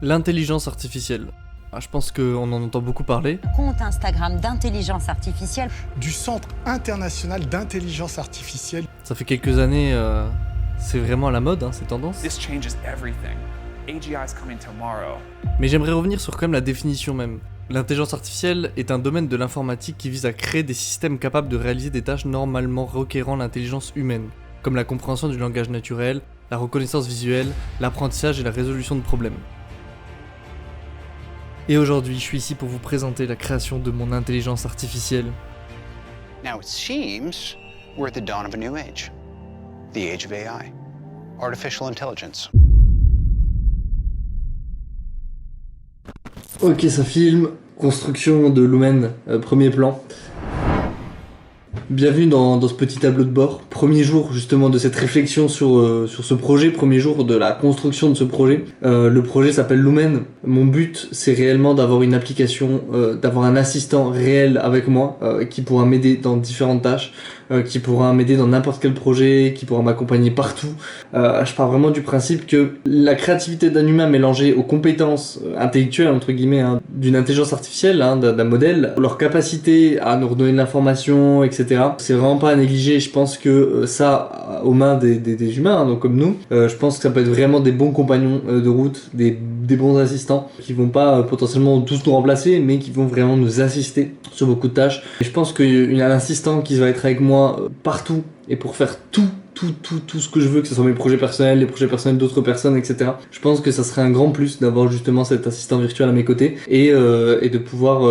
L'intelligence artificielle. Je pense qu'on en entend beaucoup parler. Compte Instagram d'intelligence artificielle. Du Centre international d'intelligence artificielle. Ça fait quelques années, c'est vraiment à la mode, ces tendances. This changes everything. AGI is coming tomorrow. Mais j'aimerais revenir sur quand même la définition même. L'intelligence artificielle est un domaine de l'informatique qui vise à créer des systèmes capables de réaliser des tâches normalement requérant l'intelligence humaine, comme la compréhension du langage naturel, la reconnaissance visuelle, l'apprentissage et la résolution de problèmes. Et aujourd'hui, je suis ici pour vous présenter la création de mon intelligence artificielle. Now it seems we're at the dawn of a new age. The age of AI. Artificial intelligence. Ok, ça filme. Construction de Lumen, premier plan. Bienvenue dans ce petit tableau de bord. Premier jour justement de cette réflexion sur ce projet, premier jour de la construction de ce projet. Le projet s'appelle Lumen. Mon but c'est réellement d'avoir une application, d'avoir un assistant réel avec moi qui pourra m'aider dans différentes tâches, qui pourra m'aider dans n'importe quel projet, qui pourra m'accompagner partout. Je pars vraiment du principe que la créativité d'un humain mélangée aux compétences intellectuelles entre guillemets d'une intelligence artificielle, d'un modèle, leur capacité à nous redonner de l'information, etc. C'est vraiment pas à négliger. Je pense que ça, aux mains des humains, donc comme nous, je pense que ça peut être vraiment des bons compagnons de route, des bons assistants qui vont pas potentiellement tous nous remplacer, mais qui vont vraiment nous assister sur beaucoup de tâches. Et je pense qu'un assistant qui va être avec moi partout et pour faire tout ce que je veux, que ce soit mes projets personnels, les projets personnels d'autres personnes, etc. Je pense que ça serait un grand plus d'avoir justement cet assistant virtuel à mes côtés et de pouvoir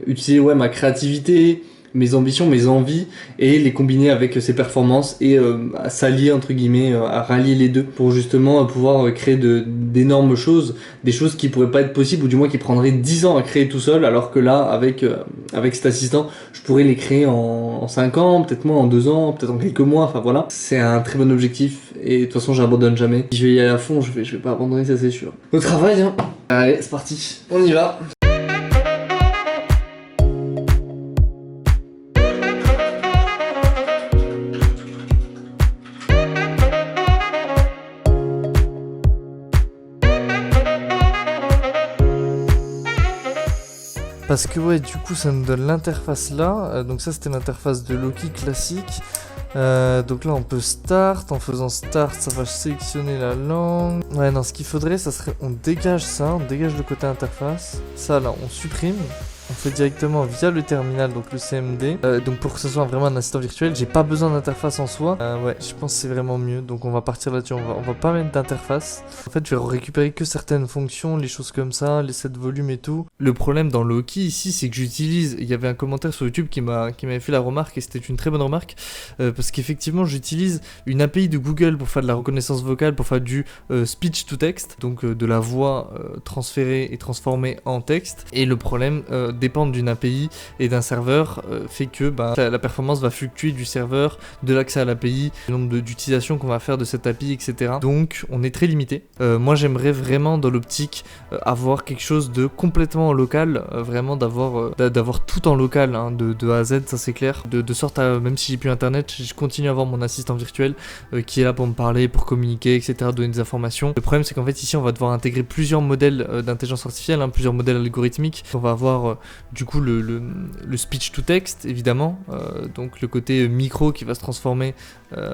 utiliser ma créativité, mes ambitions, mes envies et les combiner avec ses performances et à s'allier entre guillemets, à rallier les deux pour justement pouvoir créer d'énormes choses, des choses qui pourraient pas être possibles ou du moins qui prendraient 10 ans à créer tout seul, alors que là avec cet assistant je pourrais les créer en 5 ans, peut-être moins en 2 ans, peut-être en quelques mois, enfin voilà. C'est un très bon objectif et de toute façon j'abandonne jamais. Si je vais y aller à fond, je vais pas abandonner, ça c'est sûr. Au travail Allez c'est parti, on y va. Parce que du coup ça nous donne l'interface là, donc ça c'était l'interface de Loki classique. Donc là on peut start, en faisant start ça va sélectionner la langue. Ouais non, ce qu'il faudrait ça serait on dégage ça, on dégage le côté interface. Ça là on supprime. On fait directement via le terminal, donc le CMD. Donc pour que ce soit vraiment un assistant virtuel, j'ai pas besoin d'interface en soi. Ouais, je pense que c'est vraiment mieux. Donc on va partir là-dessus, on va pas mettre d'interface. En fait, je vais récupérer que certaines fonctions, les choses comme ça, les sets volume et tout. Le problème dans Loki ici, c'est que j'utilise... Il y avait un commentaire sur YouTube qui m'avait fait la remarque, et c'était une très bonne remarque. Parce qu'effectivement, j'utilise une API de Google pour faire de la reconnaissance vocale, pour faire du speech to text, donc de la voix transférée et transformée en texte. Et le problème... dépendre d'une API et d'un serveur fait que la performance va fluctuer du serveur, de l'accès à l'API, le nombre d'utilisations qu'on va faire de cette API, etc. Donc on est très limité. Moi j'aimerais vraiment dans l'optique avoir quelque chose de complètement local, vraiment d'avoir tout en local, de A à Z, ça c'est clair. De sorte à, même si j'ai plus internet, je continue à avoir mon assistant virtuel qui est là pour me parler, pour communiquer, etc., donner des informations. Le problème c'est qu'en fait ici on va devoir intégrer plusieurs modèles d'intelligence artificielle, plusieurs modèles algorithmiques. On va avoir du coup le speech to text évidemment, donc le côté micro qui va se transformer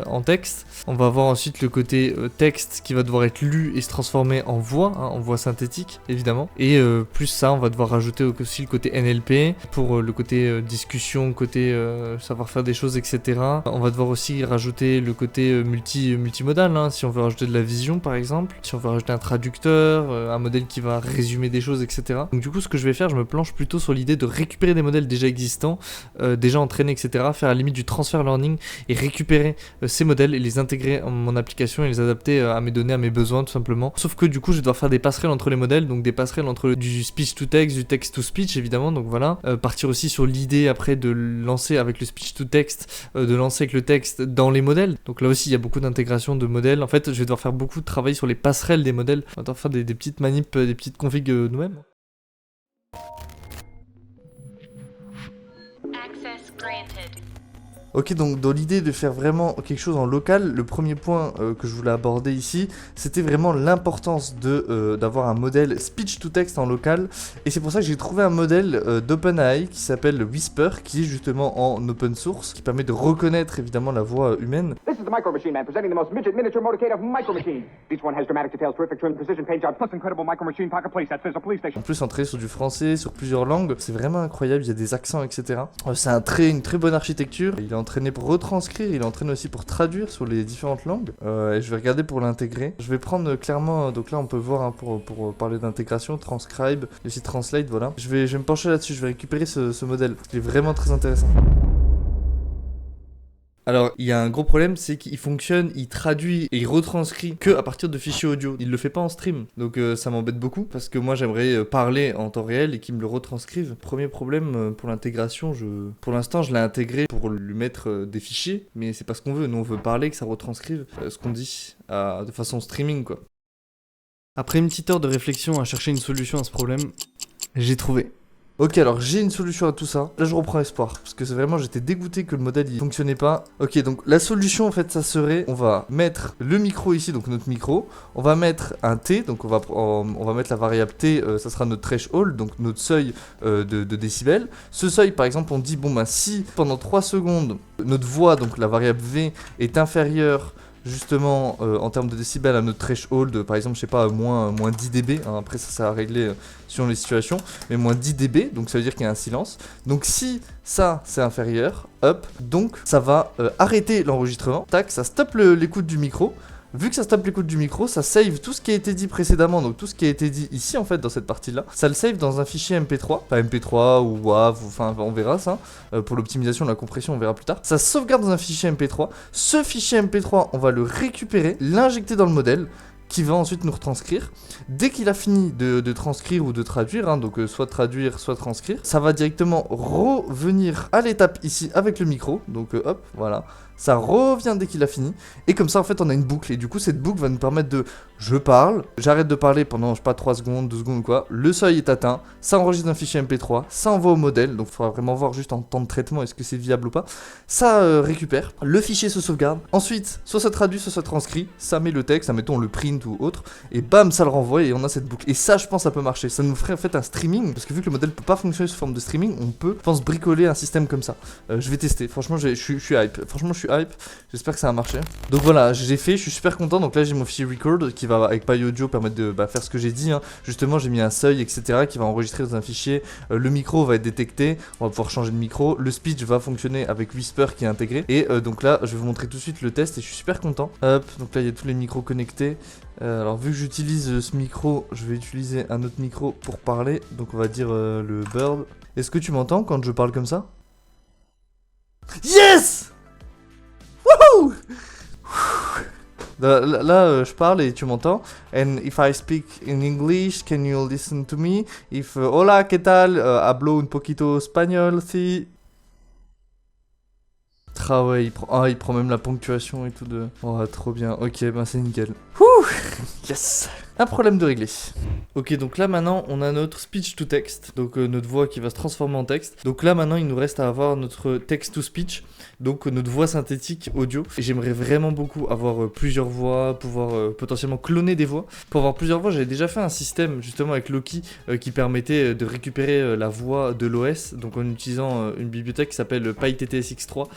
en texte. On va avoir ensuite le côté texte qui va devoir être lu et se transformer en voix synthétique évidemment, et plus ça on va devoir rajouter aussi le côté NLP pour le côté discussion, côté savoir faire des choses, etc. On va devoir aussi rajouter le côté multimodal, si on veut rajouter de la vision par exemple, si on veut rajouter un traducteur, un modèle qui va résumer des choses, etc. Donc du coup ce que je vais faire, je me planche plutôt sur l'idée de récupérer des modèles déjà existants, déjà entraînés, etc., faire à la limite du transfer learning et récupérer ces modèles et les intégrer en mon application et les adapter à mes données, à mes besoins tout simplement. Sauf que du coup je vais devoir faire des passerelles entre les modèles, donc des passerelles entre du speech to text, du text to speech évidemment, donc voilà. Partir aussi sur l'idée après de lancer avec le speech to text, de lancer avec le texte dans les modèles. Donc là aussi il y a beaucoup d'intégration de modèles. En fait je vais devoir faire beaucoup de travail sur les passerelles des modèles, on va devoir faire des petites manips, des petites configs nous-mêmes. Access granted. Ok, donc dans l'idée de faire vraiment quelque chose en local, le premier point que je voulais aborder ici, c'était vraiment l'importance d'avoir un modèle speech-to-text en local. Et c'est pour ça que j'ai trouvé un modèle d'OpenAI qui s'appelle Whisper, qui est justement en open source, qui permet de reconnaître évidemment la voix humaine. This is the Micro Machine Man presenting the most midget miniature motorcade of Micro Machines. Each one has dramatic details, terrific trim, precision paint jobs, plus incredible Micro Machine pocket playsets. There's a police station. En plus, entraîné sur du français, sur plusieurs langues, c'est vraiment incroyable, il y a des accents, etc. C'est une très bonne architecture. Il est entraîné pour retranscrire, il est entraîné aussi pour traduire sur les différentes langues. Et je vais regarder pour l'intégrer. Je vais prendre clairement, donc là on peut voir hein, pour parler d'intégration, transcribe, ici translate, voilà. Je vais me pencher là-dessus, je vais récupérer ce modèle, parce qu'il est vraiment très intéressant. Alors, il y a un gros problème, c'est qu'il fonctionne, il traduit et il retranscrit que à partir de fichiers audio. Il le fait pas en stream. Donc ça m'embête beaucoup parce que moi j'aimerais parler en temps réel et qu'il me le retranscrive. Premier problème pour l'intégration, pour l'instant je l'ai intégré pour lui mettre des fichiers, mais c'est pas ce qu'on veut. Nous on veut parler, que ça retranscrive ce qu'on dit de façon streaming quoi. Après une petite heure de réflexion à chercher une solution à ce problème, j'ai trouvé. Ok, alors j'ai une solution à tout ça. Là, je reprends espoir. Parce que c'est vraiment, j'étais dégoûté que le modèle il fonctionnait pas. Ok, donc la solution en fait, ça serait on va mettre le micro ici, donc notre micro. On va mettre un T, donc on va mettre la variable T, ça sera notre threshold, donc notre seuil de décibels. Ce seuil, par exemple, on dit bon, bah si pendant 3 secondes, notre voix, donc la variable V, est inférieure justement en termes de décibels à notre threshold, par exemple je sais pas moins 10 dB hein, après ça à régler selon les situations, mais moins 10 dB, donc ça veut dire qu'il y a un silence. Donc si ça c'est inférieur, hop, donc ça va arrêter l'enregistrement, tac, ça stoppe l'écoute du micro. Vu que ça stoppe l'écoute du micro, ça save tout ce qui a été dit précédemment, donc tout ce qui a été dit ici en fait dans cette partie-là, ça le save dans un fichier MP3, pas MP3 ou WAV, enfin on verra ça, pour l'optimisation de la compression on verra plus tard. Ça sauvegarde dans un fichier MP3, ce fichier MP3 on va le récupérer, l'injecter dans le modèle, qui va ensuite nous retranscrire. Dès qu'il a fini de transcrire ou de traduire, hein, donc soit traduire, soit transcrire, ça va directement revenir à l'étape ici avec le micro, donc hop, voilà. Ça revient dès qu'il a fini, et comme ça en fait on a une boucle, et du coup cette boucle va nous permettre de, je parle, j'arrête de parler pendant je sais pas 3 secondes, 2 secondes ou quoi, le seuil est atteint, ça enregistre un fichier MP3, ça envoie au modèle, donc il faudra vraiment voir juste en temps de traitement est-ce que c'est viable ou pas, ça récupère, le fichier se sauvegarde, ensuite soit ça traduit, soit ça transcrit, ça met le texte, mettons le print ou autre, et bam ça le renvoie et on a cette boucle, et ça je pense ça peut marcher, ça nous ferait en fait un streaming, parce que vu que le modèle peut pas fonctionner sous forme de streaming, on peut je pense bricoler un système comme ça, je vais tester, franchement je suis hype, franchement je suis hype, j'espère que ça va marcher. Donc voilà, j'ai fait, je suis super content. Donc là j'ai mon fichier record qui va avec PyAudio permettre de faire ce que j'ai dit hein. Justement j'ai mis un seuil etc qui va enregistrer dans un fichier, le micro va être détecté, on va pouvoir changer de micro, le speech va fonctionner avec Whisper qui est intégré. Et donc là je vais vous montrer tout de suite le test et je suis super content. Hop, donc là il y a tous les micros connectés. Alors vu que j'utilise ce micro, je vais utiliser un autre micro pour parler. Donc on va dire le Bird. Est-ce que tu m'entends quand je parle comme ça? Yes! Wouhou! Là, je parle et tu m'entends. And if I speak in English, can you listen to me? If hola, ¿qué tal? Hablo un poquito español, si. Ah ouais, il prend même la ponctuation et tout de. Oh, trop bien. Ok, ben c'est nickel. Wouh! Yes! Un problème de régler. Ok, donc là maintenant on a notre speech to text, donc notre voix qui va se transformer en texte. Donc là maintenant il nous reste à avoir notre text to speech, donc notre voix synthétique audio. Et j'aimerais vraiment beaucoup avoir plusieurs voix, pouvoir potentiellement cloner des voix. Pour avoir plusieurs voix, j'avais déjà fait un système justement avec Loki qui permettait de récupérer la voix de l'OS, donc en utilisant une bibliothèque qui s'appelle PyTTSX3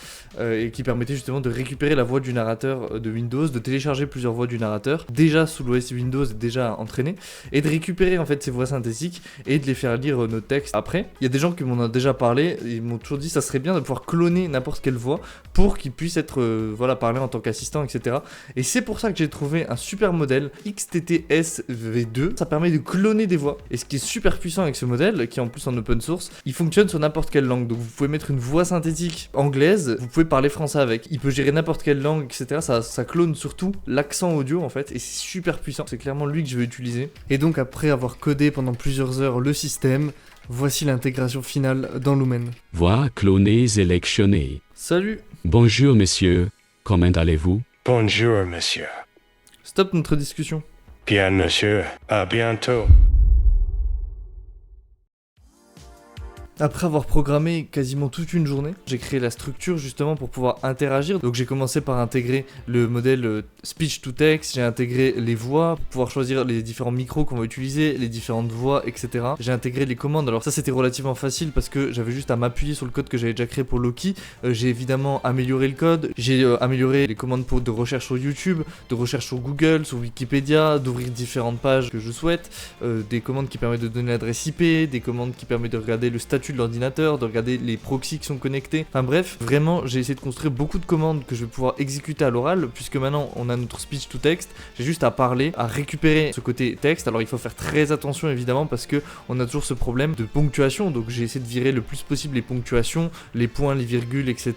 et qui permettait justement de récupérer la voix du narrateur de Windows, de télécharger plusieurs voix du narrateur, déjà sous l'OS Windows, déjà entraîné, et de récupérer en fait ces voix synthétiques et de les faire lire nos textes après. Il y a des gens qui m'en ont déjà parlé, ils m'ont toujours dit ça serait bien de pouvoir cloner n'importe quelle voix pour qu'ils puissent être voilà, parlé en tant qu'assistant, etc. Et c'est pour ça que j'ai trouvé un super modèle XTTS V2, ça permet de cloner des voix. Et ce qui est super puissant avec ce modèle, qui est en plus en open source, il fonctionne sur n'importe quelle langue. Donc vous pouvez mettre une voix synthétique anglaise, vous pouvez parler français avec. Il peut gérer n'importe quelle langue, etc. Ça clone surtout l'accent audio en fait, et c'est super puissant. C'est clairement lui que je vais utiliser. Et donc après avoir codé pendant plusieurs heures le système, voici l'intégration finale dans Lumen. Voix clonée sélectionnée. Salut. Bonjour messieurs, comment allez-vous? Bonjour monsieur. Stop notre discussion. Bien monsieur, à bientôt. Après avoir programmé quasiment toute une journée, j'ai créé la structure justement pour pouvoir interagir. Donc j'ai commencé par intégrer le modèle speech to text, j'ai intégré les voix, pour pouvoir choisir les différents micros qu'on va utiliser, les différentes voix, etc. J'ai intégré les commandes. Alors ça c'était relativement facile parce que j'avais juste à m'appuyer sur le code que j'avais déjà créé pour Loki. J'ai évidemment amélioré le code, j'ai amélioré les commandes de recherche sur YouTube, de recherche sur Google, sur Wikipédia, d'ouvrir différentes pages que je souhaite, des commandes qui permettent de donner l'adresse IP, des commandes qui permettent de regarder le statut de l'ordinateur, de regarder les proxys qui sont connectés. Enfin bref, vraiment j'ai essayé de construire beaucoup de commandes que je vais pouvoir exécuter à l'oral, puisque maintenant on a notre speech to text. J'ai juste à parler, à récupérer ce côté texte. Alors il faut faire très attention évidemment parce que on a toujours ce problème de ponctuation, donc j'ai essayé de virer le plus possible les ponctuations, les points, les virgules, etc.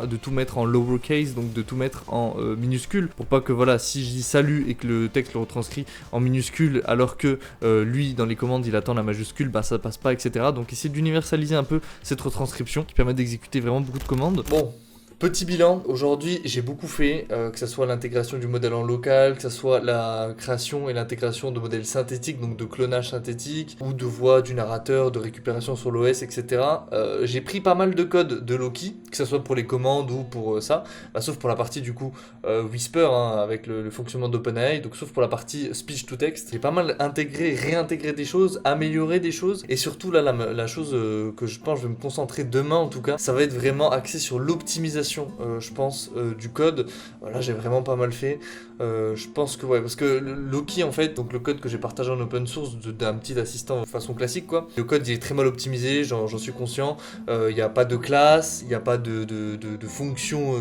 De tout mettre en lowercase, donc de tout mettre en minuscule, pour pas que voilà, si je dis salut et que le texte le retranscrit en minuscule alors que lui dans les commandes il attend la majuscule, bah ça passe pas, etc. Donc essayer d'universaliser un peu cette retranscription qui permet d'exécuter vraiment beaucoup de commandes. Bon. Petit bilan, aujourd'hui j'ai beaucoup fait, que ce soit l'intégration du modèle en local, que ce soit la création et l'intégration de modèles synthétiques, donc de clonage synthétique, ou de voix du narrateur, de récupération sur l'OS, etc. J'ai pris pas mal de code de Loki, que ce soit pour les commandes ou pour ça, bah, sauf pour la partie du coup Whisper, hein, avec le fonctionnement d'OpenAI, donc sauf pour la partie speech to text. J'ai pas mal intégré, réintégré des choses, amélioré des choses, et surtout là la chose que je pense je vais me concentrer demain en tout cas, ça va être vraiment axé sur l'optimisation. Je pense du code. Là j'ai vraiment pas mal fait. Je pense que ouais, parce que Loki en fait, donc le code que j'ai partagé en open source d'un petit assistant de façon classique quoi, le code il est très mal optimisé, j'en suis conscient. Il n'y a pas de classe, il n'y a pas de fonction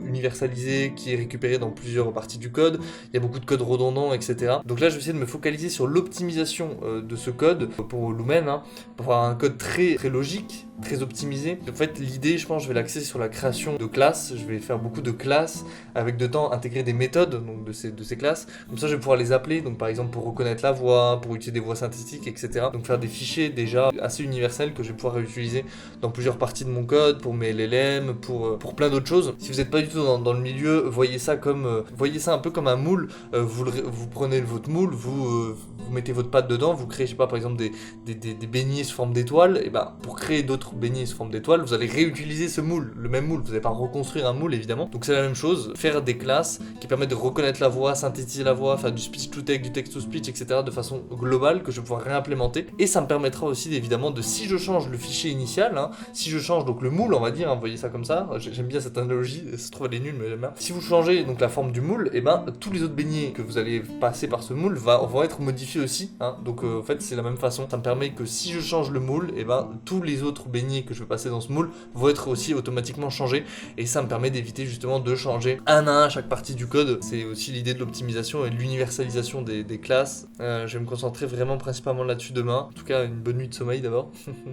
universalisée qui est récupérée dans plusieurs parties du code, il y a beaucoup de code redondant, etc. Donc là je vais essayer de me focaliser sur l'optimisation de ce code pour Lumen, hein, pour avoir un code très, très logique, très optimisé. En fait l'idée, je pense, je vais l'axer sur la création de classes. Je vais faire beaucoup de classes avec dedans intégrer des méthodes donc de ces classes. Comme ça je vais pouvoir les appeler, donc par exemple pour reconnaître la voix, pour utiliser des voix synthétiques, etc. Donc faire des fichiers déjà assez universels que je vais pouvoir réutiliser dans plusieurs parties de mon code, pour mes LLM, pour plein d'autres choses. Si vous n'êtes pas du tout dans le milieu, voyez ça un peu comme un moule. Vous prenez votre moule, vous mettez votre pâte dedans, vous créez, je sais pas, par exemple des beignets sous forme d'étoiles, et ben pour créer d'autres beignets sous forme d'étoiles, vous allez réutiliser ce moule, le même moule. Vous n'allez pas reconstruire un moule évidemment. Donc c'est la même chose, faire des classes qui permettent de reconnaître la voix, synthétiser la voix, faire du speech to text, du text to speech, etc. de façon globale que je vais pouvoir réimplémenter. Et ça me permettra aussi évidemment de, si je change le fichier initial, hein, si je change donc le moule, on va dire, hein, vous voyez ça comme ça, j'aime bien cette analogie, ça se trouve elle est nulle mais j'aime bien. Si vous changez donc la forme du moule, et ben tous les autres beignets que vous allez passer par ce moule vont être modifiés aussi, hein. Donc en fait c'est la même façon. Ça me permet que si je change le moule, et ben tous les autres beignets que je vais passer dans ce moule vont être aussi automatiquement changés, et ça me permet d'éviter justement de changer un à un chaque partie du code. C'est aussi l'idée de l'optimisation et de l'universalisation des classes. Je vais me concentrer vraiment principalement là-dessus demain. En tout cas une bonne nuit de sommeil d'abord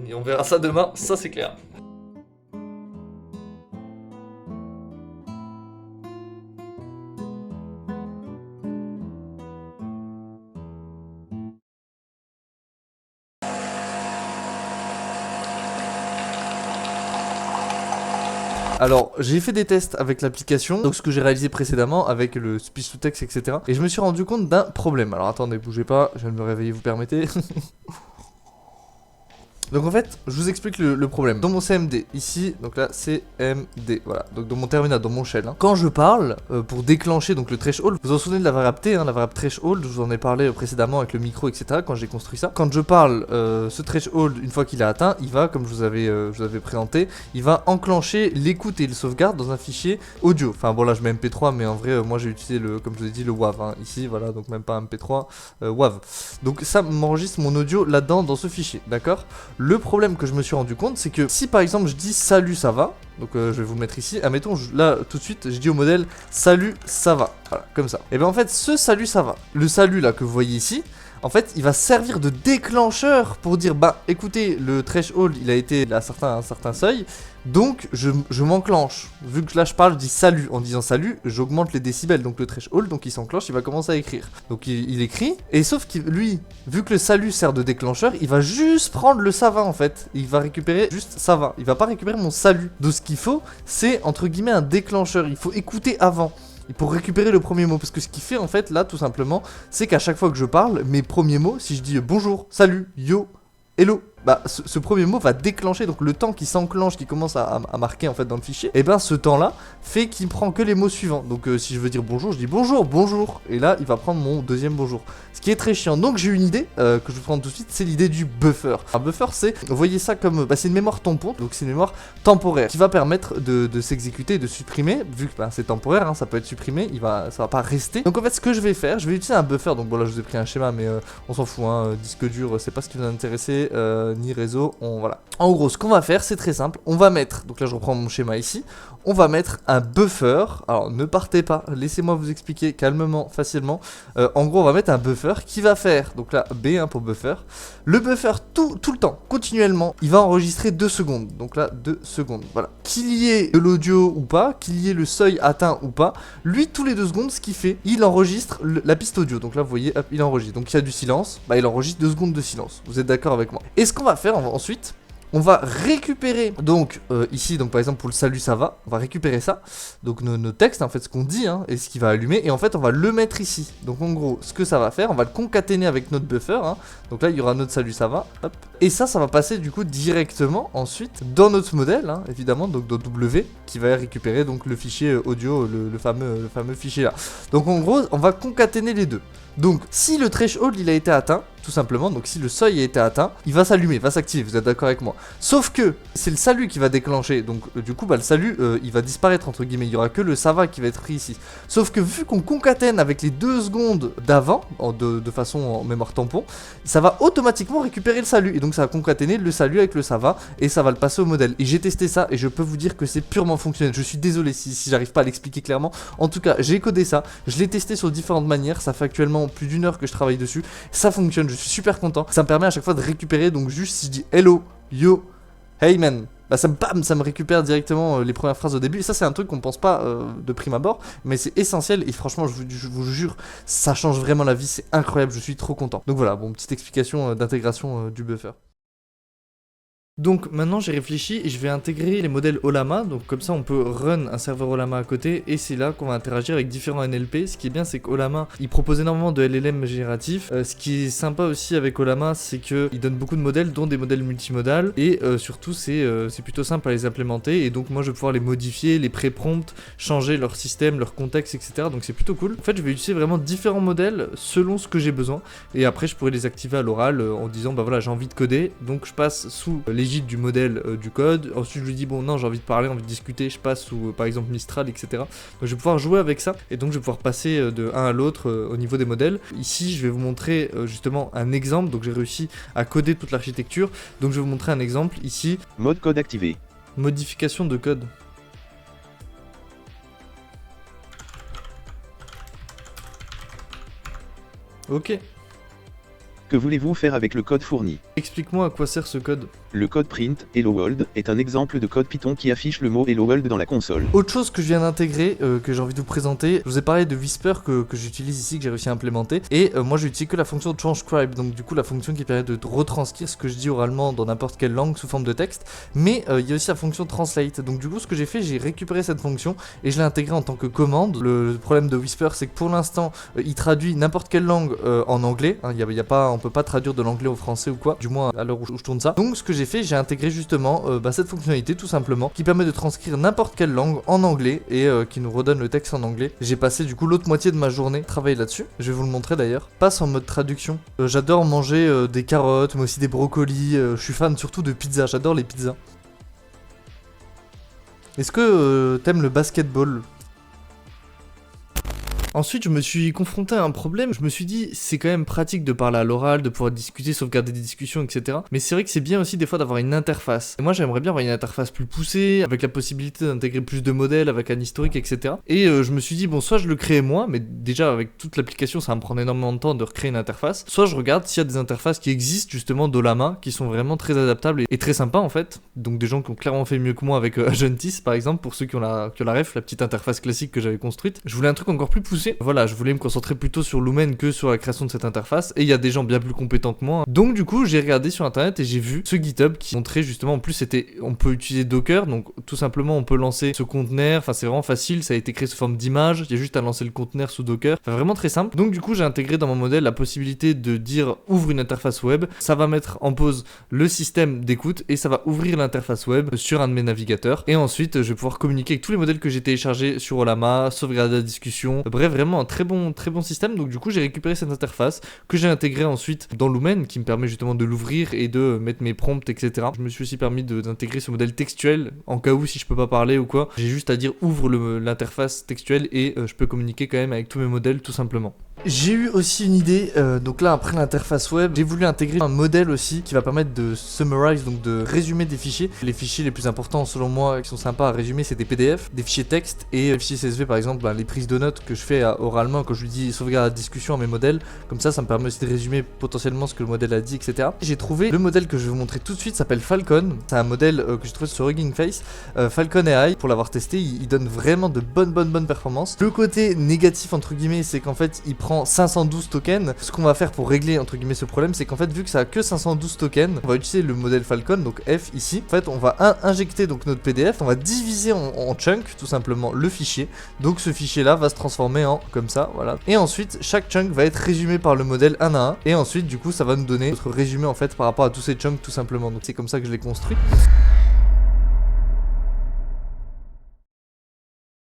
et on verra ça demain, ça c'est clair. Alors, j'ai fait des tests avec l'application, donc ce que j'ai réalisé précédemment avec le speech to text, etc. Et je me suis rendu compte d'un problème. Alors attendez, bougez pas, je viens de me réveiller, vous permettez. Donc en fait, je vous explique le problème. Dans mon CMD, ici, donc là, CMD, voilà. Donc dans mon terminal, dans mon shell, hein. Quand je parle, pour déclencher donc le threshold, vous vous souvenez de la variable T, hein, la variable threshold, je vous en ai parlé précédemment avec le micro, etc. Quand j'ai construit ça. Quand je parle, ce threshold, une fois qu'il est atteint, il va, comme je vous avais présenté, il va enclencher l'écoute et le sauvegarde dans un fichier audio. Enfin bon là je mets MP3, mais en vrai, moi j'ai utilisé comme je vous ai dit, le WAV, hein, ici, voilà, donc même pas MP3, WAV. Donc ça m'enregistre mon audio là-dedans, dans ce fichier, d'accord ? Le problème que je me suis rendu compte, c'est que si par exemple je dis salut ça va, donc je vais vous le mettre ici, admettons là tout de suite je dis au modèle salut ça va, voilà, comme ça. Et bien en fait ce salut ça va, le salut là que vous voyez ici, en fait il va servir de déclencheur pour dire bah écoutez le threshold il a été à un certain seuil, donc je m'enclenche. Vu que là je parle, je dis salut, en disant salut, j'augmente les décibels, donc le threshold, donc il s'enclenche, il va commencer à écrire. Donc il écrit, et sauf que lui, vu que le salut sert de déclencheur, il va juste prendre le ça va en fait. Il va récupérer juste ça va, il va pas récupérer mon salut. Donc ce qu'il faut, c'est entre guillemets un déclencheur, il faut écouter avant. Pour récupérer le premier mot, parce que ce qu'il fait en fait là tout simplement, c'est qu'à chaque fois que je parle, mes premiers mots, si je dis bonjour, salut, yo, hello, bah ce premier mot va déclencher, donc le temps qui s'enclenche, qui commence à marquer en fait dans le fichier, et ben ce temps là fait qu'il prend que les mots suivants. Donc si je veux dire bonjour, je dis bonjour, bonjour, et là il va prendre mon deuxième bonjour, ce qui est très chiant. Donc j'ai une idée que je vais prendre tout de suite, c'est l'idée du buffer. Un buffer, c'est, vous voyez ça comme, c'est une mémoire tampon, donc c'est une mémoire temporaire qui va permettre de s'exécuter et de supprimer, vu que c'est temporaire, hein, ça peut être supprimé, ça va pas rester. Donc en fait ce que je vais faire, je vais utiliser un buffer, donc bon là je vous ai pris un schéma, mais on s'en fout, hein, disque dur, c'est pas ce qui nous intéresse, ni réseau, voilà. En gros, ce qu'on va faire, c'est très simple, on va mettre, donc là je reprends mon schéma ici, on va mettre un buffer. Alors ne partez pas, laissez-moi vous expliquer calmement, facilement. En gros, on va mettre un buffer qui va faire, donc là B1 pour buffer. Le buffer tout le temps, continuellement, il va enregistrer 2 secondes. Donc là 2 secondes, voilà. Qu'il y ait de l'audio ou pas, qu'il y ait le seuil atteint ou pas, lui tous les 2 secondes, ce qu'il fait, il enregistre la piste audio. Donc là vous voyez, hop, il enregistre. Donc il y a du silence, bah il enregistre 2 secondes de silence. Vous êtes d'accord avec moi? Et ce qu'on va faire ensuite, on va récupérer, donc ici, donc par exemple pour le salut ça va, on va récupérer ça, donc nos textes, en fait ce qu'on dit, hein, et ce qui va allumer, et en fait on va le mettre ici. Donc en gros, ce que ça va faire, on va le concaténer avec notre buffer, hein. Donc là il y aura notre salut ça va, hop, et ça va passer du coup directement ensuite dans notre modèle, hein, évidemment, donc dans W, qui va récupérer donc le fichier audio, le fameux fichier là. Donc en gros, on va concaténer les deux. Donc si le threshold il a été atteint, tout simplement, donc si le seuil a été atteint, il va s'allumer, va s'activer, vous êtes d'accord avec moi. Sauf que c'est le salut qui va déclencher, donc du coup le salut il va disparaître entre guillemets, il y aura que le ça va qui va être pris ici. Sauf que vu qu'on concatène avec les 2 secondes d'avant, de façon en mémoire tampon, ça va automatiquement récupérer le salut, et donc ça va concaténer le salut avec le ça va, et ça va le passer au modèle. Et j'ai testé ça, et je peux vous dire que c'est purement fonctionnel. Je suis désolé si j'arrive pas à l'expliquer clairement, en tout cas j'ai codé ça, je l'ai testé sur différentes manières, ça fait actuellement plus d'1 heure que je travaille dessus, ça fonctionne, je suis super content, ça me permet à chaque fois de récupérer, donc juste si je dis hello, yo, hey man, bah ça me récupère directement les premières phrases au début, et ça c'est un truc qu'on pense pas de prime abord, mais c'est essentiel, et franchement je vous jure, ça change vraiment la vie, c'est incroyable, je suis trop content. Donc voilà, bon, petite explication d'intégration du buffer. Donc maintenant j'ai réfléchi et je vais intégrer les modèles Ollama, donc comme ça on peut run un serveur Ollama à côté, et c'est là qu'on va interagir avec différents NLP. Ce qui est bien, c'est qu'Ollama il propose énormément de LLM génératifs. Ce qui est sympa aussi avec Ollama, c'est qu'il donne beaucoup de modèles, dont des modèles multimodales, et surtout c'est plutôt simple à les implémenter, et donc moi je vais pouvoir les modifier, les pré-prompts, changer leur système, leur contexte, etc. Donc c'est plutôt cool. En fait je vais utiliser vraiment différents modèles selon ce que j'ai besoin, et après je pourrais les activer à l'oral en disant bah voilà, j'ai envie de coder, donc je passe sous l'égide du modèle du code. Ensuite je lui dis bon non, j'ai envie de parler, envie de discuter, je passe sous par exemple Mistral, etc. Donc je vais pouvoir jouer avec ça, et donc je vais pouvoir passer de un à l'autre au niveau des modèles. Ici je vais vous montrer justement un exemple, donc j'ai réussi à coder toute l'architecture, donc je vais vous montrer un exemple ici. Mode code activé. Modification de code. Ok. Que voulez-vous faire avec le code fourni? Explique-moi à quoi sert ce code. Le code print Hello World est un exemple de code Python qui affiche le mot Hello World dans la console. Autre chose que je viens d'intégrer, que j'ai envie de vous présenter, je vous ai parlé de Whisper que j'utilise ici, que j'ai réussi à implémenter, et moi j'utilise que la fonction transcribe, donc du coup la fonction qui permet de retranscrire ce que je dis oralement dans n'importe quelle langue sous forme de texte, mais il y a aussi la fonction translate, donc du coup ce que j'ai fait, j'ai récupéré cette fonction et je l'ai intégrée en tant que commande. Le problème de Whisper, c'est que pour l'instant il traduit n'importe quelle langue en anglais, hein, on peut pas traduire de l'anglais au français ou quoi, du moins à l'heure où je tourne ça. Donc ce que j'ai fait, j'ai intégré justement cette fonctionnalité tout simplement qui permet de transcrire n'importe quelle langue en anglais et qui nous redonne le texte en anglais. J'ai passé du coup l'autre moitié de ma journée travailler là-dessus, je vais vous le montrer d'ailleurs. Passe en mode traduction. J'adore manger des carottes mais aussi des brocolis, je suis fan surtout de pizza, j'adore les pizzas. Est-ce que t'aimes le basketball ? Ensuite, je me suis confronté à un problème, je me suis dit, c'est quand même pratique de parler à l'oral, de pouvoir discuter, sauvegarder des discussions, etc. Mais c'est vrai que c'est bien aussi des fois d'avoir une interface. Et moi, j'aimerais bien avoir une interface plus poussée, avec la possibilité d'intégrer plus de modèles, avec un historique, etc. Et je me suis dit, bon, soit je le crée moi, mais déjà avec toute l'application, ça va me prendre énormément de temps de recréer une interface. Soit je regarde s'il y a des interfaces qui existent justement d'Ollama, qui sont vraiment très adaptables et très sympas en fait. Donc des gens qui ont clairement fait mieux que moi avec Agentis, par exemple, pour ceux qui ont la ref, la petite interface classique que j'avais construite. Je voulais un truc encore plus poussé. poussé. Voilà, je voulais me concentrer plutôt sur Lumen que sur la création de cette interface, et il y a des gens bien plus compétents que moi. Donc du coup, j'ai regardé sur internet et j'ai vu ce GitHub qui montrait justement, en plus on peut utiliser Docker, donc tout simplement on peut lancer ce conteneur, enfin c'est vraiment facile, ça a été créé sous forme d'image, il y a juste à lancer le conteneur sous Docker, enfin vraiment très simple. Donc du coup, j'ai intégré dans mon modèle la possibilité de dire ouvre une interface web, ça va mettre en pause le système d'écoute et ça va ouvrir l'interface web sur un de mes navigateurs, et ensuite je vais pouvoir communiquer avec tous les modèles que j'ai téléchargés sur Ollama, sauvegarder la discussion, bref vraiment un très bon système. Donc du coup j'ai récupéré cette interface que j'ai intégrée ensuite dans Lumen, qui me permet justement de l'ouvrir et de mettre mes prompts, etc. Je me suis aussi permis d'intégrer ce modèle textuel en cas où si je peux pas parler ou quoi, j'ai juste à dire ouvre l'interface textuelle et je peux communiquer quand même avec tous mes modèles tout simplement. J'ai eu aussi une idée, donc là après l'interface web, j'ai voulu intégrer un modèle aussi qui va permettre de summarize, donc de résumer des fichiers. Les fichiers les plus importants selon moi qui sont sympas à résumer, c'est des PDF, des fichiers texte et des fichiers CSV par exemple, les prises de notes que je fais oralement quand je lui dis sauvegarde la discussion à mes modèles, comme ça me permet aussi de résumer potentiellement ce que le modèle a dit, etc. J'ai trouvé le modèle que je vais vous montrer tout de suite, s'appelle Falcon, c'est un modèle que j'ai trouvé sur Hugging Face, Falcon AI, pour l'avoir testé, il donne vraiment de bonnes performances. Le côté négatif entre guillemets, c'est qu'en fait il prend 512 tokens. Ce qu'on va faire pour régler entre guillemets ce problème, c'est qu'en fait vu que ça a que 512 tokens, on va utiliser le modèle Falcon, donc F ici. En fait on va injecter donc notre PDF, on va diviser en chunks tout simplement le fichier. Donc ce fichier là va se transformer en comme ça, voilà. Et ensuite chaque chunk va être résumé par le modèle un à un. Et ensuite du coup ça va nous donner notre résumé en fait par rapport à tous ces chunks tout simplement. Donc c'est comme ça que je l'ai construit.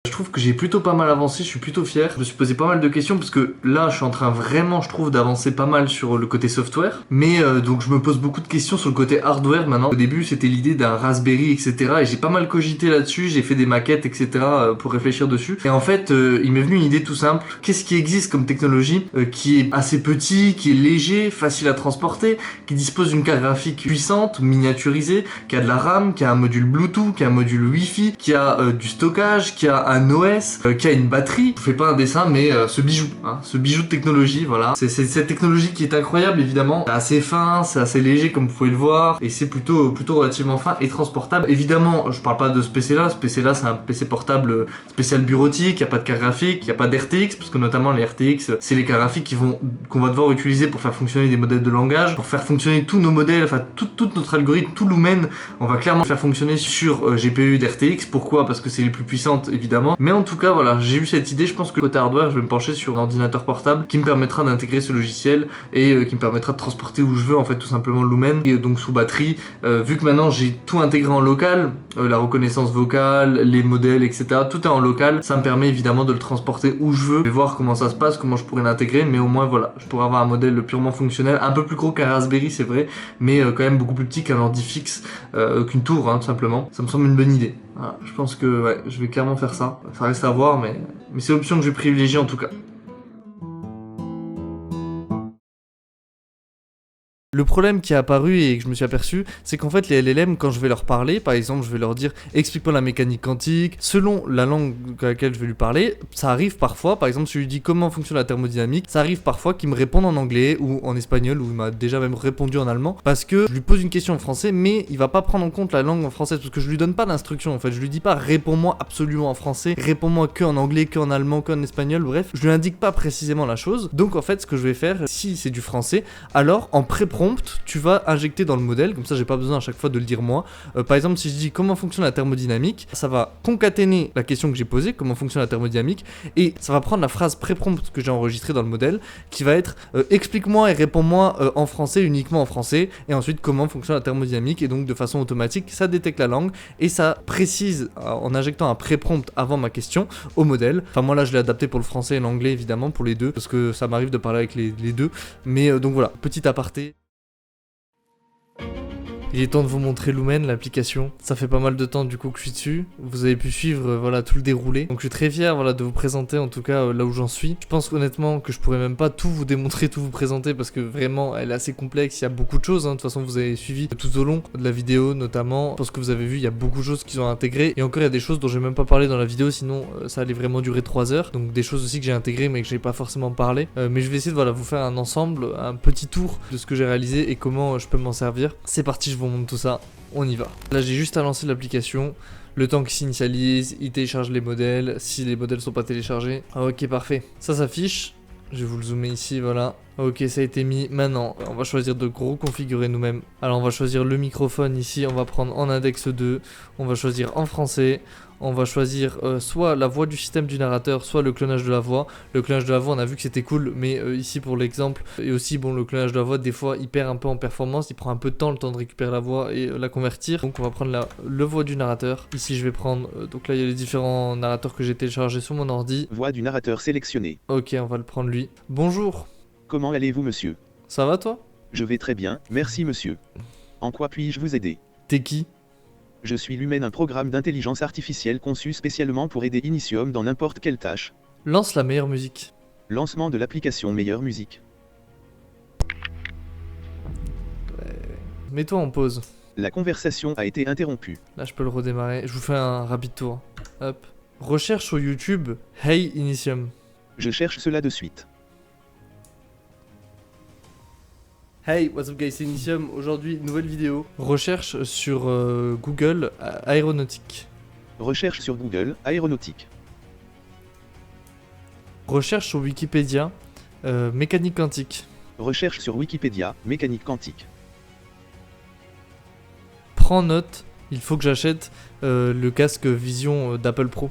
Je trouve que j'ai plutôt pas mal avancé, je suis plutôt fier. Je me suis posé pas mal de questions parce que là je suis en train vraiment, je trouve, d'avancer pas mal sur le côté software. Mais donc je me pose beaucoup de questions sur le côté hardware maintenant. Au début c'était l'idée d'un Raspberry, etc. Et j'ai pas mal cogité là-dessus, j'ai fait des maquettes, etc. Pour réfléchir dessus. Et en fait il m'est venu une idée tout simple. Qu'est-ce qui existe comme technologie qui est assez petit, qui est léger, facile à transporter, qui dispose d'une carte graphique puissante, miniaturisée, qui a de la RAM, qui a un module Bluetooth, qui a un module Wi-Fi, qui a du stockage, qui a un OS, qui a une batterie. Je fais pas un dessin, mais ce bijou, ce bijou de technologie, voilà. C'est cette technologie qui est incroyable, évidemment. C'est assez fin, c'est assez léger, comme vous pouvez le voir, et c'est plutôt relativement fin et transportable. Évidemment, je parle pas de ce PC là. Ce PC là, c'est un PC portable spécial bureautique. Il y a pas de carte graphique, il y a pas d'RTX, parce que notamment les RTX, c'est les cartes graphiques qu'on va devoir utiliser pour faire fonctionner des modèles de langage, pour faire fonctionner tous nos modèles, enfin tout notre algorithme, tout Lumen, on va clairement faire fonctionner sur GPU d'RTX. Pourquoi? Parce que c'est les plus puissantes, évidemment. Mais en tout cas, voilà, j'ai eu cette idée. Je pense que côté hardware, je vais me pencher sur un ordinateur portable qui me permettra d'intégrer ce logiciel et qui me permettra de transporter où je veux, en fait, tout simplement Lumen. Et donc sous batterie, vu que maintenant j'ai tout intégré en local, la reconnaissance vocale, les modèles, etc. Tout est en local. Ça me permet évidemment de le transporter où je veux. Je vais voir comment ça se passe, comment je pourrais l'intégrer, mais au moins voilà, je pourrais avoir un modèle purement fonctionnel, un peu plus gros qu'un Raspberry, c'est vrai, mais quand même beaucoup plus petit qu'un ordi fixe, qu'une tour, tout simplement. Ça me semble une bonne idée. Voilà, je pense que ouais, je vais clairement faire ça. Ça reste à voir, mais c'est l'option que je vais privilégier en tout cas. Le problème qui est apparu et que je me suis aperçu, c'est qu'en fait les LLM, quand je vais leur parler, par exemple je vais leur dire explique-moi la mécanique quantique, selon la langue à laquelle je vais lui parler, ça arrive parfois, par exemple si je lui dis comment fonctionne la thermodynamique, ça arrive parfois qu'il me réponde en anglais ou en espagnol, ou il m'a déjà même répondu en allemand, parce que je lui pose une question en français, mais il va pas prendre en compte la langue en français, parce que je lui donne pas d'instruction en fait, je lui dis pas réponds-moi absolument en français, réponds-moi que en anglais, que en allemand, que en espagnol, bref, je lui indique pas précisément la chose. Donc en fait ce que je vais faire, si c'est du français, alors en pré-prompt, tu vas injecter dans le modèle, comme ça j'ai pas besoin à chaque fois de le dire moi. Par exemple si je dis comment fonctionne la thermodynamique, ça va concaténer la question que j'ai posée, comment fonctionne la thermodynamique, et ça va prendre la phrase pré-prompt que j'ai enregistrée dans le modèle, qui va être explique-moi et réponds-moi en français, uniquement en français, et ensuite comment fonctionne la thermodynamique, et donc de façon automatique ça détecte la langue, et ça précise en injectant un pré-prompt avant ma question au modèle. Enfin moi là je l'ai adapté pour le français et l'anglais évidemment, pour les deux, parce que ça m'arrive de parler avec les deux, mais donc voilà, petit aparté. Il est temps de vous montrer Lumen, l'application. Ça fait pas mal de temps du coup que je suis dessus. Vous avez pu suivre voilà tout le déroulé. Donc je suis très fier voilà de vous présenter en tout cas là où j'en suis. Je pense honnêtement que je pourrais même pas tout vous démontrer, tout vous présenter parce que vraiment elle est assez complexe. Il y a beaucoup de choses. De toute façon vous avez suivi tout au long de la vidéo notamment. Je pense que vous avez vu il y a beaucoup de choses qu'ils ont intégrées. Et encore il y a des choses dont j'ai même pas parlé dans la vidéo sinon ça allait vraiment durer 3 heures. Donc des choses aussi que j'ai intégrées mais que j'ai pas forcément parlé. Mais je vais essayer de voilà vous faire un ensemble, un petit tour de ce que j'ai réalisé et comment je peux m'en servir. C'est parti, je vous vous montre tout ça. On y va. Là, j'ai juste à lancer l'application. Le temps qu'il s'initialise, il télécharge les modèles. Si les modèles sont pas téléchargés. Ah, ok, parfait. Ça s'affiche. Je vais vous le zoomer ici, voilà. Ok, ça a été mis. Maintenant, on va choisir de gros configurer nous-mêmes. Alors, on va choisir le microphone ici. On va prendre en index 2. On va choisir en français. On va choisir soit la voix du système du narrateur, soit le clonage de la voix. Le clonage de la voix, on a vu que c'était cool, mais ici pour l'exemple, et aussi bon, le clonage de la voix, des fois, il perd un peu en performance, il prend un peu de temps le temps de récupérer la voix et la convertir. Donc on va prendre le voix du narrateur. Ici, je vais prendre, donc là, il y a les différents narrateurs que j'ai téléchargés sur mon ordi. Voix du narrateur sélectionnée. Ok, on va le prendre lui. Bonjour. Comment allez-vous, monsieur? Ça va toi? Je vais très bien, merci monsieur. En quoi puis-je vous aider? T'es qui? Je suis Lumen, un programme d'intelligence artificielle conçu spécialement pour aider Initium dans n'importe quelle tâche. Lance la meilleure musique. Lancement de l'application Meilleure Musique. Mets-toi en pause. La conversation a été interrompue. Là, je peux le redémarrer. Je vous fais un rapide tour. Hop. Recherche sur YouTube Hey Initium. Je cherche cela de suite. Hey, what's up guys, c'est Initium. Aujourd'hui, nouvelle vidéo. Recherche sur Google aéronautique. Recherche sur Google aéronautique. Recherche sur Wikipédia mécanique quantique. Recherche sur Wikipédia mécanique quantique. Prends note, il faut que j'achète le casque Vision d'Apple Pro.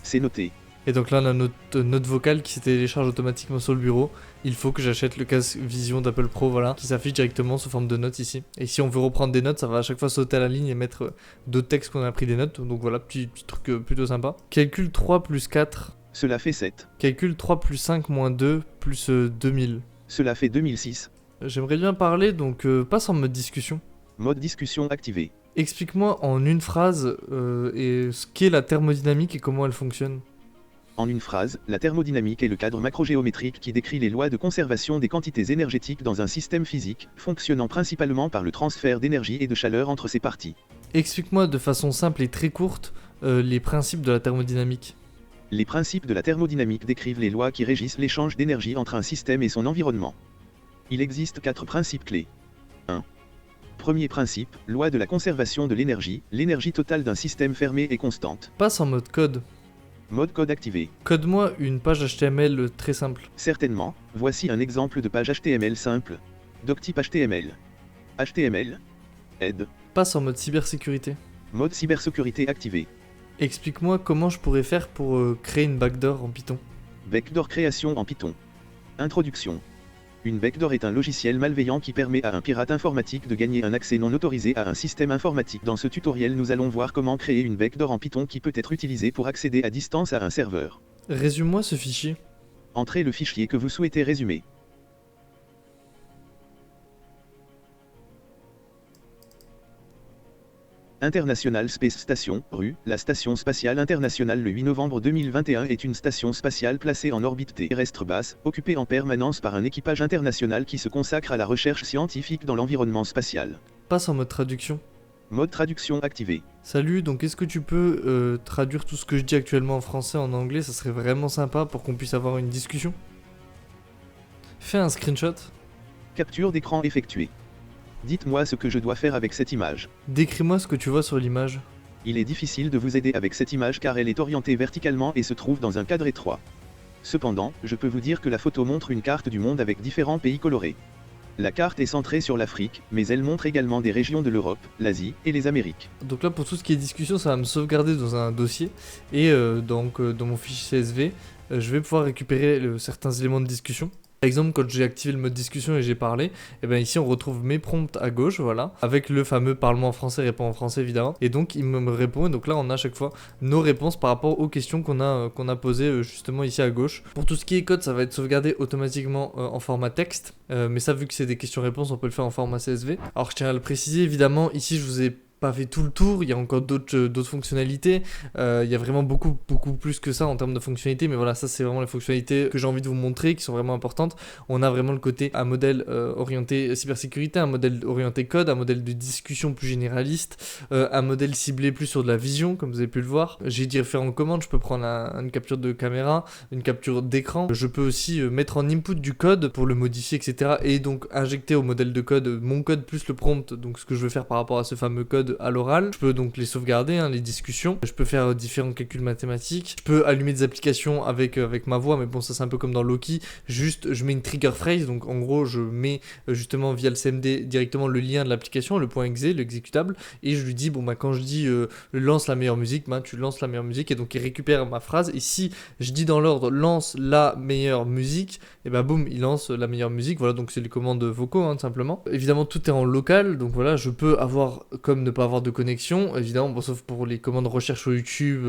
C'est noté. Et donc là, on a notre note vocale qui se télécharge automatiquement sur le bureau. Il faut que j'achète le casque Vision d'Apple Pro, voilà, qui s'affiche directement sous forme de notes ici. Et si on veut reprendre des notes, ça va à chaque fois sauter à la ligne et mettre d'autres textes qu'on a pris des notes. Donc voilà, petit truc plutôt sympa. Calcul 3 plus 4. Cela fait 7. Calcul 3 plus 5 moins 2 plus 2000. Cela fait 2006. J'aimerais bien parler, donc passe en mode discussion. Mode discussion activé. Explique-moi en une phrase et ce qu'est la thermodynamique et comment elle fonctionne. En une phrase, la thermodynamique est le cadre macrogéométrique qui décrit les lois de conservation des quantités énergétiques dans un système physique, fonctionnant principalement par le transfert d'énergie et de chaleur entre ses parties. Explique-moi de façon simple et très courte les principes de la thermodynamique. Les principes de la thermodynamique décrivent les lois qui régissent l'échange d'énergie entre un système et son environnement. Il existe 4 principes clés. 1. Premier principe, loi de la conservation de l'énergie. L'énergie totale d'un système fermé est constante. Passe en mode code. Mode code activé. Code-moi une page HTML très simple. Certainement, voici un exemple de page HTML simple. Doctype HTML. HTML. Aide. Passe en mode cybersécurité. Mode cybersécurité activé. Explique-moi comment je pourrais faire pour créer une backdoor en Python. Backdoor création en Python. Introduction. Une backdoor est un logiciel malveillant qui permet à un pirate informatique de gagner un accès non autorisé à un système informatique. Dans ce tutoriel, nous allons voir comment créer une backdoor en Python qui peut être utilisée pour accéder à distance à un serveur. Résume-moi ce fichier. Entrez le fichier que vous souhaitez résumer. International Space Station, RU, la Station Spatiale Internationale le 8 novembre 2021 est une station spatiale placée en orbite terrestre basse, occupée en permanence par un équipage international qui se consacre à la recherche scientifique dans l'environnement spatial. Passe en mode traduction. Mode traduction activé. Salut, donc est-ce que tu peux traduire tout ce que je dis actuellement en français en anglais? Ça serait vraiment sympa pour qu'on puisse avoir une discussion. Fais un screenshot. Capture d'écran effectuée. Dites-moi ce que je dois faire avec cette image. Décris-moi ce que tu vois sur l'image. Il est difficile de vous aider avec cette image car elle est orientée verticalement et se trouve dans un cadre étroit. Cependant, je peux vous dire que la photo montre une carte du monde avec différents pays colorés. La carte est centrée sur l'Afrique, mais elle montre également des régions de l'Europe, l'Asie et les Amériques. Donc là, pour tout ce qui est discussion, ça va me sauvegarder dans un dossier. Et donc dans mon fichier CSV, je vais pouvoir récupérer certains éléments de discussion. Par exemple, quand j'ai activé le mode discussion et j'ai parlé, et bien ici on retrouve mes prompts à gauche, voilà, avec le fameux parlement en français, répond en français évidemment. Et donc il me répond, et donc là on a à chaque fois nos réponses par rapport aux questions qu'on a posées justement ici à gauche. Pour tout ce qui est code, ça va être sauvegardé automatiquement en format texte, mais ça vu que c'est des questions-réponses, on peut le faire en format CSV. Alors je tiens à le préciser, évidemment, ici je vous ai pas fait tout le tour, il y a encore d'autres fonctionnalités, il y a vraiment beaucoup plus que ça en termes de fonctionnalités, mais voilà, ça c'est vraiment les fonctionnalités que j'ai envie de vous montrer, qui sont vraiment importantes. On a vraiment le côté, un modèle orienté cybersécurité, un modèle orienté code, un modèle de discussion plus généraliste, un modèle ciblé plus sur de la vision, comme vous avez pu le voir. J'ai différentes commandes, je peux prendre une capture de caméra, une capture d'écran, je peux aussi mettre en input du code pour le modifier, etc. et donc injecter au modèle de code mon code plus le prompt, donc ce que je veux faire par rapport à ce fameux code à l'oral. Je peux donc les sauvegarder, hein, les discussions, je peux faire différents calculs mathématiques, je peux allumer des applications avec ma voix, mais bon ça c'est un peu comme dans Loki, juste je mets une trigger phrase, donc en gros je mets justement via le CMD directement le lien de l'application, le .exe, l'exécutable, et je lui dis bon bah quand je dis lance la meilleure musique, bah tu lances la meilleure musique, et donc il récupère ma phrase, et si je dis dans l'ordre lance la meilleure musique, et bah boum il lance la meilleure musique. Voilà, donc c'est les commandes vocaux, hein, tout simplement. Évidemment tout est en local, donc voilà, je peux avoir comme ne pas avoir de connexion, évidemment, bon, sauf pour les commandes recherche sur YouTube,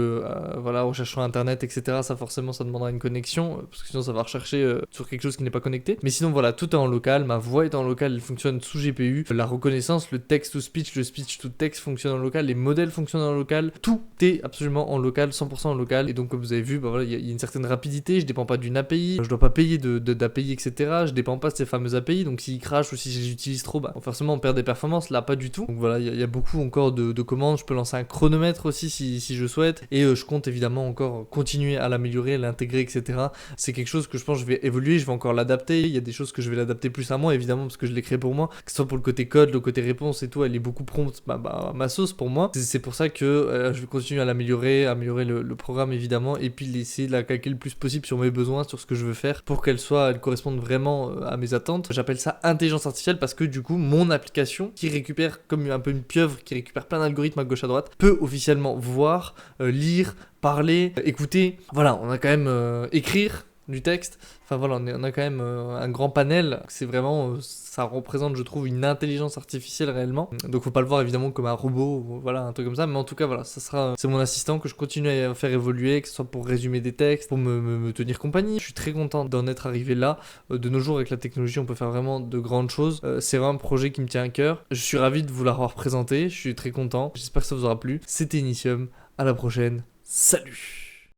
voilà, recherche sur internet, etc. Ça forcément ça demandera une connexion, parce que sinon ça va rechercher sur quelque chose qui n'est pas connecté. Mais sinon voilà, tout est en local, ma voix est en local, elle fonctionne sous GPU, la reconnaissance, le text to speech, le speech to text fonctionne en local, les modèles fonctionnent en local, tout est absolument en local, 100% en local. Et donc comme vous avez vu, bah voilà, il y a une certaine rapidité, je dépends pas d'une API, je dois pas payer d'API, etc. Je dépends pas de ces fameuses API, donc s'ils crashent ou si j'utilise trop, bah forcément on perd des performances, là pas du tout. Donc voilà, il y a beaucoup encore de commandes, je peux lancer un chronomètre aussi si je souhaite, et je compte évidemment encore continuer à l'améliorer, à l'intégrer, etc. C'est quelque chose que je pense je vais évoluer, je vais encore l'adapter, il y a des choses que je vais l'adapter plus à moi évidemment parce que je l'ai créé pour moi, que ce soit pour le côté code, le côté réponse et tout, elle est beaucoup prompte, ma sauce pour moi. C'est pour ça que je vais continuer à l'améliorer, améliorer le programme évidemment, et puis essayer de la calquer le plus possible sur mes besoins, sur ce que je veux faire, pour qu'elle corresponde vraiment à mes attentes. J'appelle ça intelligence artificielle parce que du coup mon application qui récupère comme un peu une pieuvre, qui récupère plein d'algorithmes à gauche à droite, peut officiellement voir, lire, parler, écouter. Voilà, on a quand même écrire du texte, enfin voilà, on a quand même un grand panel, c'est vraiment, ça représente je trouve une intelligence artificielle réellement, donc faut pas le voir évidemment comme un robot, ou, voilà, un truc comme ça, mais en tout cas voilà, c'est mon assistant que je continue à faire évoluer, que ce soit pour résumer des textes, pour me tenir compagnie. Je suis très content d'en être arrivé là, de nos jours avec la technologie on peut faire vraiment de grandes choses, c'est vraiment un projet qui me tient à cœur, je suis ravi de vous l'avoir présenté, je suis très content, j'espère que ça vous aura plu, c'était Initium, à la prochaine, salut.